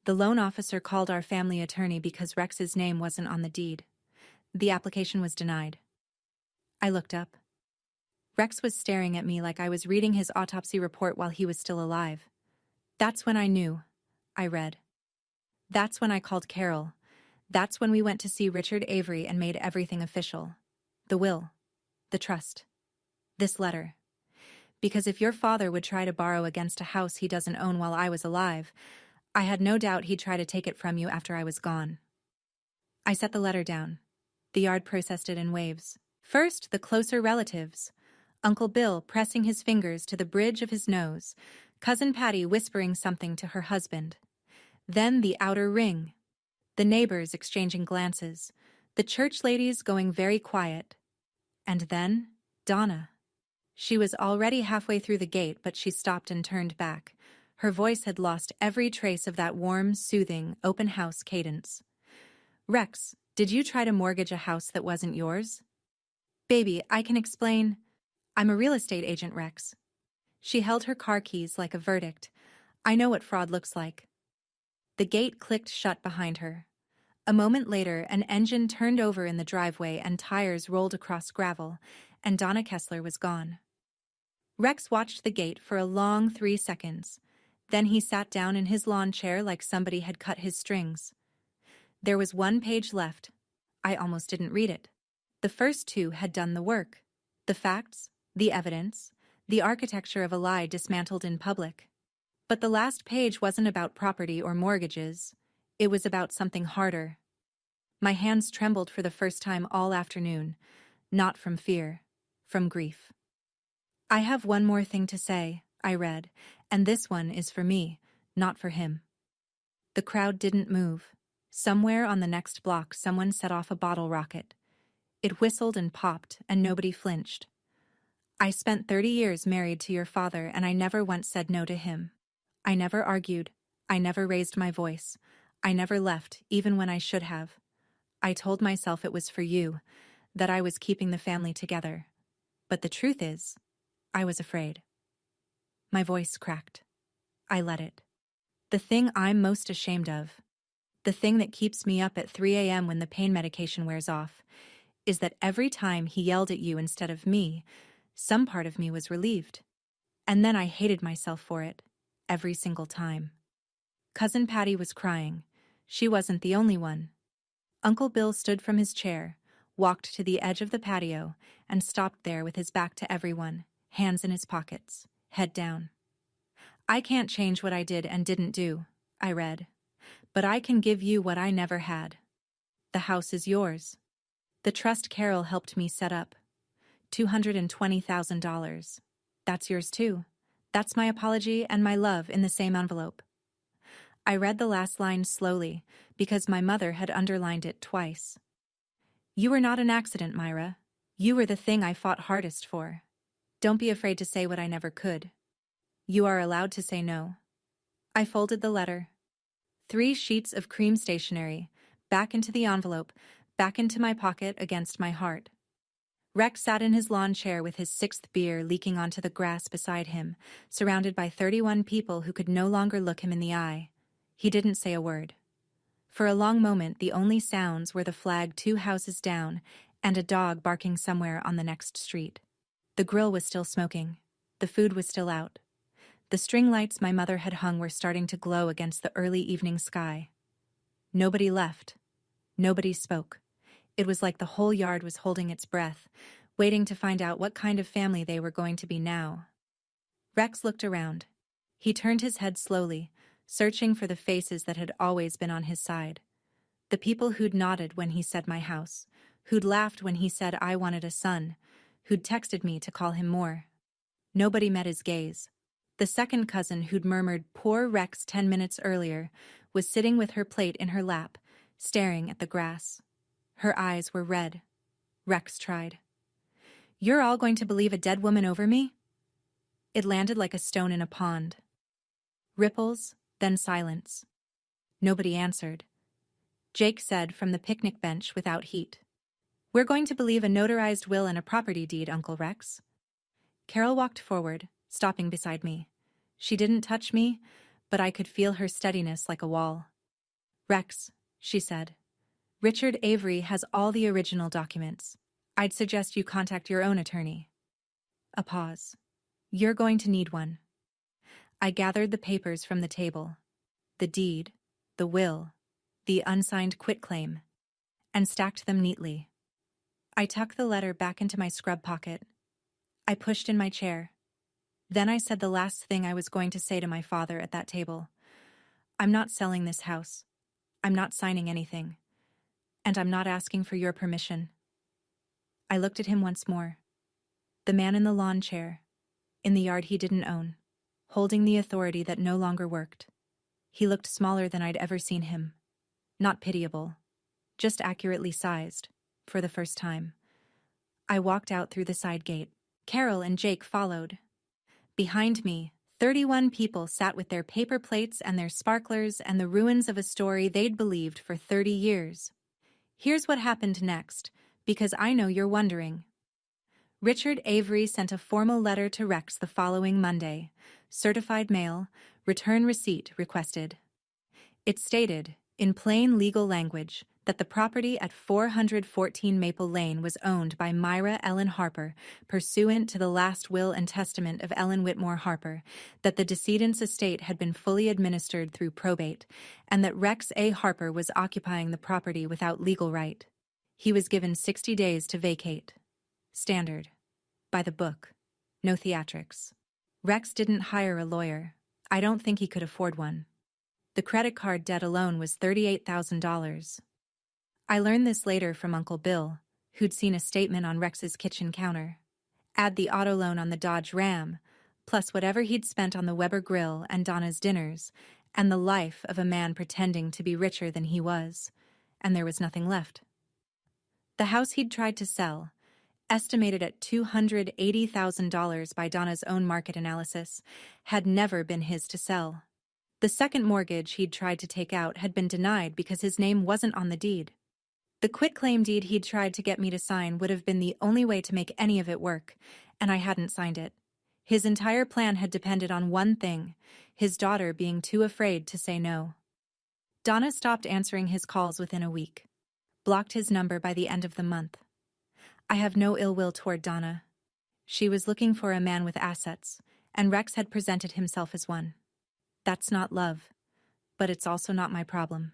The loan officer called our family attorney because Rex's name wasn't on the deed. The application was denied. I looked up. Rex was staring at me like I was reading his autopsy report while he was still alive. That's when I knew, I read. That's when I called Carol. That's when we went to see Richard Avery and made everything official. The will. The trust. This letter. Because if your father would try to borrow against a house he doesn't own while I was alive, I had no doubt he'd try to take it from you after I was gone. I set the letter down. The yard processed it in waves. First, the closer relatives. Uncle Bill pressing his fingers to the bridge of his nose, Cousin Patty whispering something to her husband. Then the outer ring. The neighbors exchanging glances, the church ladies going very quiet. And then, Donna. She was already halfway through the gate, but she stopped and turned back. Her voice had lost every trace of that warm, soothing, open-house cadence. Rex, did you try to mortgage a house that wasn't yours? Baby, I can explain. I'm a real estate agent, Rex. She held her car keys like a verdict. I know what fraud looks like. The gate clicked shut behind her. A moment later, an engine turned over in the driveway and tires rolled across gravel, and Donna Kessler was gone. Rex watched the gate for a long 3 seconds. Then he sat down in his lawn chair like somebody had cut his strings. There was 1 page left. I almost didn't read it. The first 2 had done the work. The facts, the evidence, the architecture of a lie dismantled in public. But the last page wasn't about property or mortgages. It was about something harder. My hands trembled for the first time all afternoon, not from fear, from grief. I have one more thing to say, I read, and this one is for me, not for him. The crowd didn't move. Somewhere on the next block, someone set off a bottle rocket. It whistled and popped, and nobody flinched. I spent 30 years married to your father, and I never once said no to him. I never argued. I never raised my voice. I never left, even when I should have. I told myself it was for you, that I was keeping the family together. But the truth is, I was afraid. My voice cracked. I let it. The thing I'm most ashamed of, the thing that keeps me up at 3 a.m. when the pain medication wears off, is that every time he yelled at you instead of me, some part of me was relieved. And then I hated myself for it, every single time. Cousin Patty was crying. She wasn't the only one. Uncle Bill stood from his chair, walked to the edge of the patio, and stopped there with his back to everyone, hands in his pockets, head down. I can't change what I did and didn't do, I read. But I can give you what I never had. The house is yours. The trust Carol helped me set up. $220,000. That's yours too. That's my apology and my love in the same envelope. I read the last line slowly, because my mother had underlined it twice. You were not an accident, Myra. You were the thing I fought hardest for. Don't be afraid to say what I never could. You are allowed to say no. I folded the letter. 3 sheets of cream stationery, back into the envelope, back into my pocket against my heart. Rex sat in his lawn chair with his 6th beer leaking onto the grass beside him, surrounded by 31 people who could no longer look him in the eye. He didn't say a word. For a long moment, the only sounds were the flag 2 houses down and a dog barking somewhere on the next street. The grill was still smoking. The food was still out. The string lights my mother had hung were starting to glow against the early evening sky. Nobody left. Nobody spoke. It was like the whole yard was holding its breath, waiting to find out what kind of family they were going to be now. Rex looked around. He turned his head slowly, searching for the faces that had always been on his side. The people who'd nodded when he said my house, who'd laughed when he said I wanted a son, who'd texted me to call him more. Nobody met his gaze. The second cousin who'd murmured poor Rex 10 minutes earlier was sitting with her plate in her lap, staring at the grass. Her eyes were red. Rex tried. "You're all going to believe a dead woman over me?" It landed like a stone in a pond. Ripples, then silence. Nobody answered. Jake said from the picnic bench without heat, "We're going to believe a notarized will and a property deed, Uncle Rex." Carol walked forward, stopping beside me. She didn't touch me, but I could feel her steadiness like a wall. "Rex," she said, "Richard Avery has all the original documents. I'd suggest you contact your own attorney." A pause. "You're going to need one." I gathered the papers from the table. The deed, the will, the unsigned quitclaim, and stacked them neatly. I tucked the letter back into my scrub pocket. I pushed in my chair. Then I said the last thing I was going to say to my father at that table. "I'm not selling this house. I'm not signing anything. And I'm not asking for your permission." I looked at him once more. The man in the lawn chair, in the yard he didn't own, holding the authority that no longer worked. He looked smaller than I'd ever seen him. Not pitiable, just accurately sized, for the first time. I walked out through the side gate. Carol and Jake followed. Behind me, 31 people sat with their paper plates and their sparklers and the ruins of a story they'd believed for 30 years. Here's what happened next, because I know you're wondering. Richard Avery sent a formal letter to Rex the following Monday. Certified mail, return receipt requested. It stated, in plain legal language, that the property at 414 Maple Lane was owned by Myra Ellen Harper, pursuant to the last will and testament of Ellen Whitmore Harper, that the decedent's estate had been fully administered through probate, and that Rex A. Harper was occupying the property without legal right. He was given 60 days to vacate. Standard. By the book. No theatrics. Rex didn't hire a lawyer. I don't think he could afford one. The credit card debt alone was $38,000. I learned this later from Uncle Bill, who'd seen a statement on Rex's kitchen counter. Add the auto loan on the Dodge Ram, plus whatever he'd spent on the Weber Grill and Donna's dinners, and the life of a man pretending to be richer than he was, and there was nothing left. The house he'd tried to sell, estimated at $280,000 by Donna's own market analysis, had never been his to sell. The second mortgage he'd tried to take out had been denied because his name wasn't on the deed. The quitclaim deed he'd tried to get me to sign would have been the only way to make any of it work, and I hadn't signed it. His entire plan had depended on one thing, his daughter being too afraid to say no. Donna stopped answering his calls within a week. Blocked his number by the end of the month. I have no ill will toward Donna. She was looking for a man with assets, and Rex had presented himself as one. That's not love, but it's also not my problem.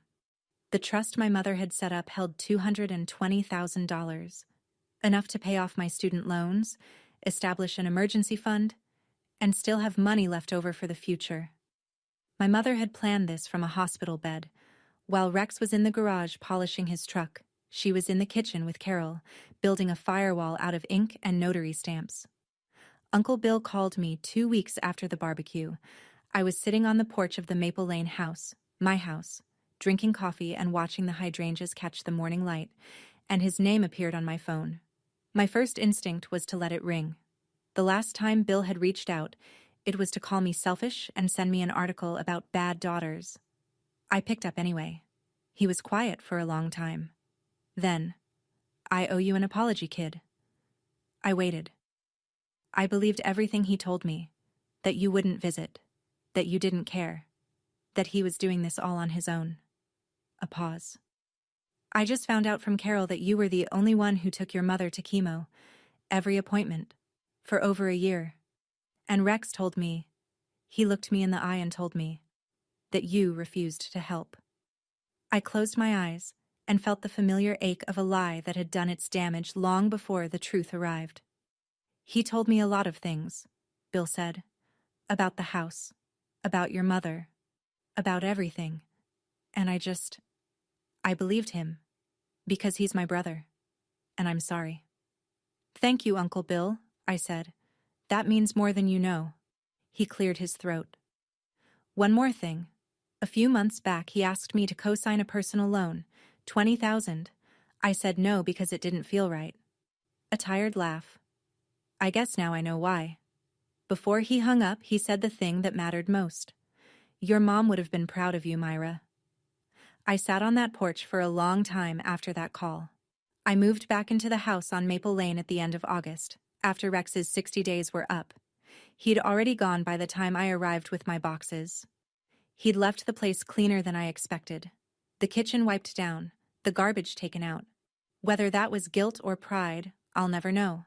The trust my mother had set up held $220,000, enough to pay off my student loans, establish an emergency fund, and still have money left over for the future. My mother had planned this from a hospital bed. While Rex was in the garage polishing his truck, she was in the kitchen with Carol, building a firewall out of ink and notary stamps. Uncle Bill called me 2 weeks after the barbecue. I was sitting on the porch of the Maple Lane house, my house, drinking coffee and watching the hydrangeas catch the morning light, and his name appeared on my phone. My first instinct was to let it ring. The last time Bill had reached out, it was to call me selfish and send me an article about bad daughters. I picked up anyway. He was quiet for a long time. Then, "I owe you an apology, kid." I waited. I believed everything he told me, that you wouldn't visit, that you didn't care, that he was doing this all on his own. A pause. "I just found out from Carol that you were the only one who took your mother to chemo, every appointment, for over a year. And Rex told me," he looked me in the eye and told me, "that you refused to help." I closed my eyes and felt the familiar ache of a lie that had done its damage long before the truth arrived. "He told me a lot of things," Bill said. "About the house, about your mother, about everything. And I believed him, because he's my brother, and I'm sorry." "Thank you, Uncle Bill," I said. "That means more than you know." He cleared his throat. "One more thing. A few months back he asked me to co-sign a personal loan, $20,000. I said no because it didn't feel right." A tired laugh. "I guess now I know why." Before he hung up, he said the thing that mattered most. "Your mom would have been proud of you, Myra." I sat on that porch for a long time after that call. I moved back into the house on Maple Lane at the end of August, after Rex's 60 days were up. He'd already gone by the time I arrived with my boxes. He'd left the place cleaner than I expected. The kitchen wiped down, the garbage taken out. Whether that was guilt or pride, I'll never know.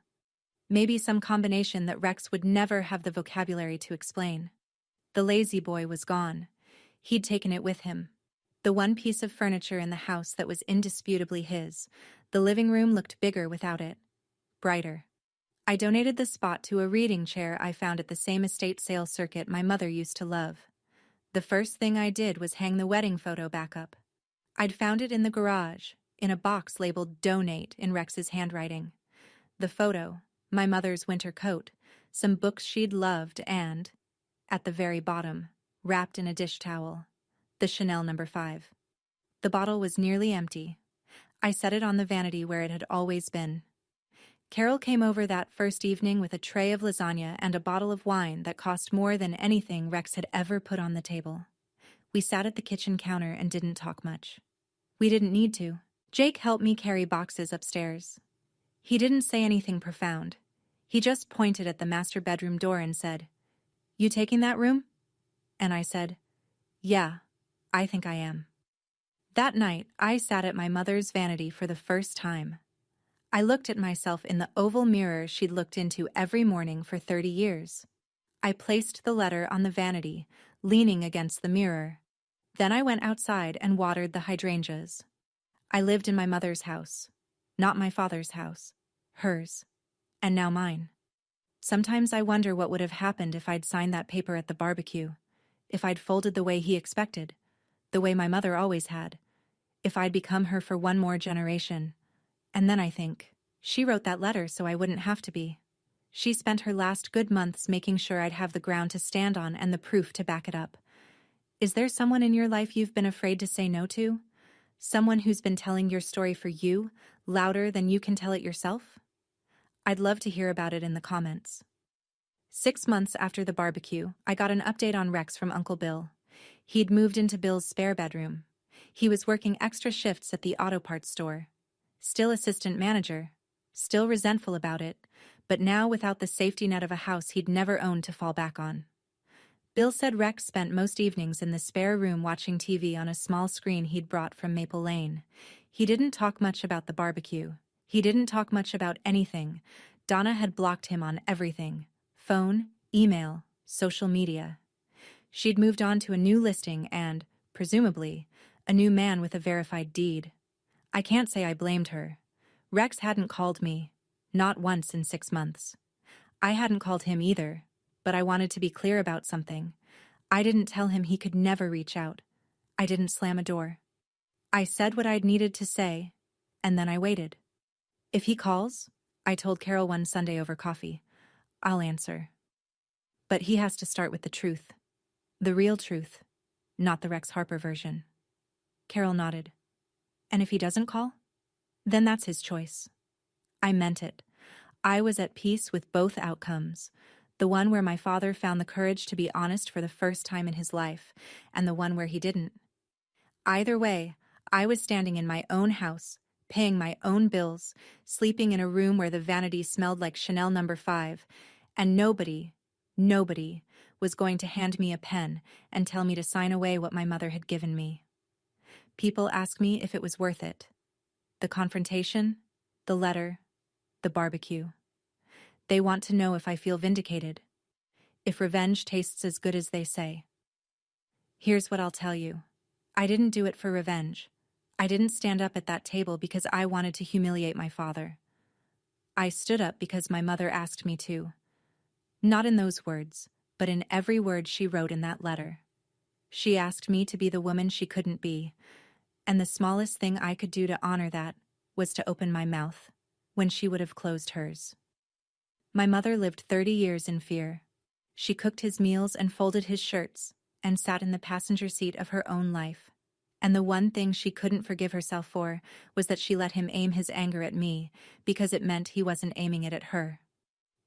Maybe some combination that Rex would never have the vocabulary to explain. The lazy boy was gone. He'd taken it with him. The one piece of furniture in the house that was indisputably his. The living room looked bigger without it. Brighter. I donated the spot to a reading chair I found at the same estate sale circuit my mother used to love. The first thing I did was hang the wedding photo back up. I'd found it in the garage, in a box labeled "Donate" in Rex's handwriting. The photo, my mother's winter coat, some books she'd loved, and, at the very bottom, wrapped in a dish towel, the Chanel No. 5. The bottle was nearly empty. I set it on the vanity where it had always been. Carol came over that first evening with a tray of lasagna and a bottle of wine that cost more than anything Rex had ever put on the table. We sat at the kitchen counter and didn't talk much. We didn't need to. Jake helped me carry boxes upstairs. He didn't say anything profound. He just pointed at the master bedroom door and said, "You taking that room?" And I said, "Yeah, I think I am." That night, I sat at my mother's vanity for the first time. I looked at myself in the oval mirror she'd looked into every morning for 30 years. I placed the letter on the vanity, leaning against the mirror. Then I went outside and watered the hydrangeas. I lived in my mother's house. Not my father's house. Hers. And now mine. Sometimes I wonder what would have happened if I'd signed that paper at the barbecue. If I'd folded the way he expected. The way my mother always had. If I'd become her for one more generation. And then I think, she wrote that letter so I wouldn't have to be. She spent her last good months making sure I'd have the ground to stand on and the proof to back it up. Is there someone in your life you've been afraid to say no to? Someone who's been telling your story for you, louder than you can tell it yourself? I'd love to hear about it in the comments. 6 months after the barbecue, I got an update on Rex from Uncle Bill. He'd moved into Bill's spare bedroom. He was working extra shifts at the auto parts store. Still assistant manager. Still resentful about it, but now without the safety net of a house he'd never owned to fall back on. Bill said Rex spent most evenings in the spare room watching TV on a small screen he'd brought from Maple Lane. He didn't talk much about the barbecue. He didn't talk much about anything. Donna had blocked him on everything. Phone, email, social media. She'd moved on to a new listing and, presumably, a new man with a verified deed. I can't say I blamed her. Rex hadn't called me. Not once in 6 months. I hadn't called him either, but I wanted to be clear about something. I didn't tell him he could never reach out. I didn't slam a door. I said what I'd needed to say, and then I waited. If he calls, I told Carol one Sunday over coffee, I'll answer. But he has to start with the truth. The real truth, not the Rex Harper version. Carol nodded. And if he doesn't call? Then that's his choice. I meant it. I was at peace with both outcomes. The one where my father found the courage to be honest for the first time in his life, and the one where he didn't. Either way, I was standing in my own house, paying my own bills, sleeping in a room where the vanity smelled like Chanel No. 5, and nobody was going to hand me a pen and tell me to sign away what my mother had given me. People ask me if it was worth it. The confrontation, the letter, the barbecue. They want to know if I feel vindicated, if revenge tastes as good as they say. Here's what I'll tell you. I didn't do it for revenge. I didn't stand up at that table because I wanted to humiliate my father. I stood up because my mother asked me to. Not in those words, but in every word she wrote in that letter. She asked me to be the woman she couldn't be, and the smallest thing I could do to honor that was to open my mouth, when she would have closed hers. My mother lived 30 years in fear. She cooked his meals and folded his shirts, and sat in the passenger seat of her own life. And the one thing she couldn't forgive herself for was that she let him aim his anger at me, because it meant he wasn't aiming it at her.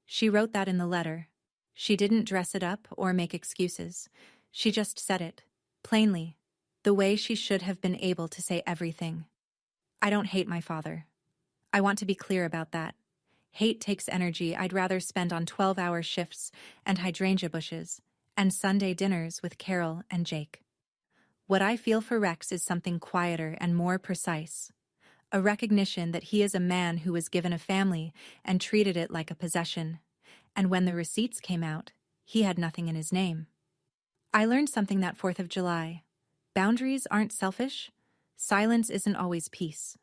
She wrote that in the letter. She didn't dress it up or make excuses. She just said it, plainly, the way she should have been able to say everything. I don't hate my father. I want to be clear about that. Hate takes energy I'd rather spend on 12-hour shifts and hydrangea bushes and Sunday dinners with Carol and Jake. What I feel for Rex is something quieter and more precise. A recognition that he is a man who was given a family and treated it like a possession. And when the receipts came out, he had nothing in his name. I learned something that 4th of July. Boundaries aren't selfish. Silence isn't always peace.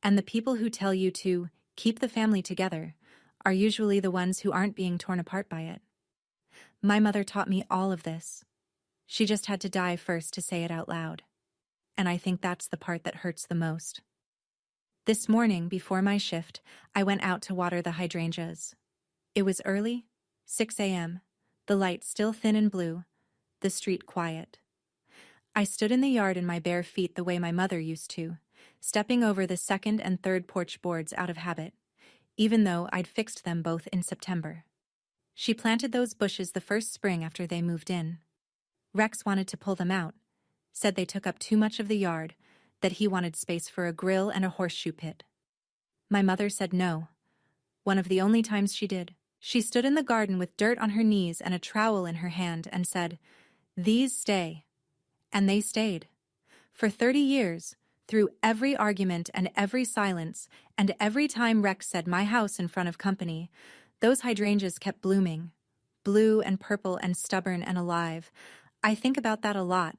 And the people who tell you to keep the family together are usually the ones who aren't being torn apart by it. My mother taught me all of this. She just had to die first to say it out loud. And I think that's the part that hurts the most. This morning, before my shift, I went out to water the hydrangeas. It was early, 6 a.m., the light still thin and blue, the street quiet. I stood in the yard in my bare feet the way my mother used to, stepping over the second and third porch boards out of habit, even though I'd fixed them both in September. She planted those bushes the first spring after they moved in. Rex wanted to pull them out, said they took up too much of the yard, that he wanted space for a grill and a horseshoe pit. My mother said no. One of the only times she did. She stood in the garden with dirt on her knees and a trowel in her hand and said, "These stay." And they stayed. For 30 years, through every argument and every silence, and every time Rex said "my house" in front of company, those hydrangeas kept blooming, blue and purple and stubborn and alive. I think about that a lot.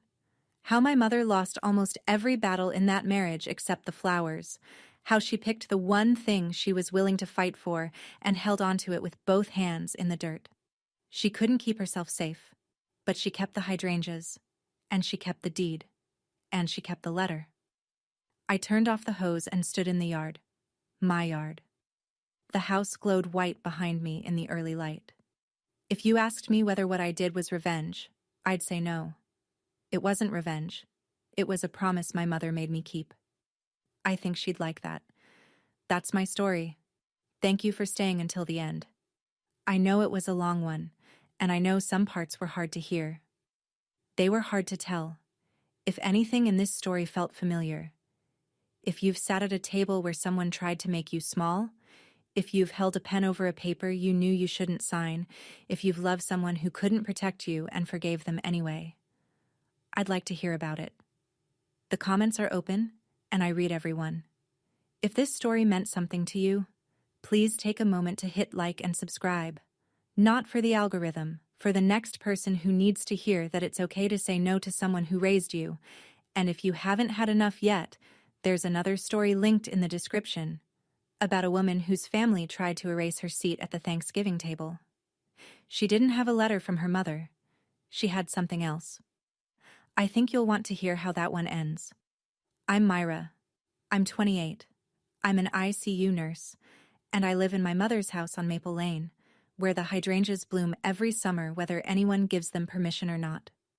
How my mother lost almost every battle in that marriage except the flowers. How she picked the one thing she was willing to fight for and held onto it with both hands in the dirt. She couldn't keep herself safe, but she kept the hydrangeas, and she kept the deed, and she kept the letter. I turned off the hose and stood in the yard. My yard. The house glowed white behind me in the early light. If you asked me whether what I did was revenge, I'd say no. It wasn't revenge. It was a promise my mother made me keep. I think she'd like that. That's my story. Thank you for staying until the end. I know it was a long one, and I know some parts were hard to hear. They were hard to tell. If anything in this story felt familiar, if you've sat at a table where someone tried to make you small, if you've held a pen over a paper you knew you shouldn't sign, if you've loved someone who couldn't protect you and forgave them anyway, I'd like to hear about it. The comments are open, and I read everyone. If this story meant something to you, please take a moment to hit like and subscribe. Not for the algorithm, for the next person who needs to hear that it's okay to say no to someone who raised you. And if you haven't had enough yet, there's another story linked in the description about a woman whose family tried to erase her seat at the Thanksgiving table. She didn't have a letter from her mother. She had something else. I think you'll want to hear how that one ends. I'm Myra. I'm 28. I'm an ICU nurse, and I live in my mother's house on Maple Lane, where the hydrangeas bloom every summer whether anyone gives them permission or not.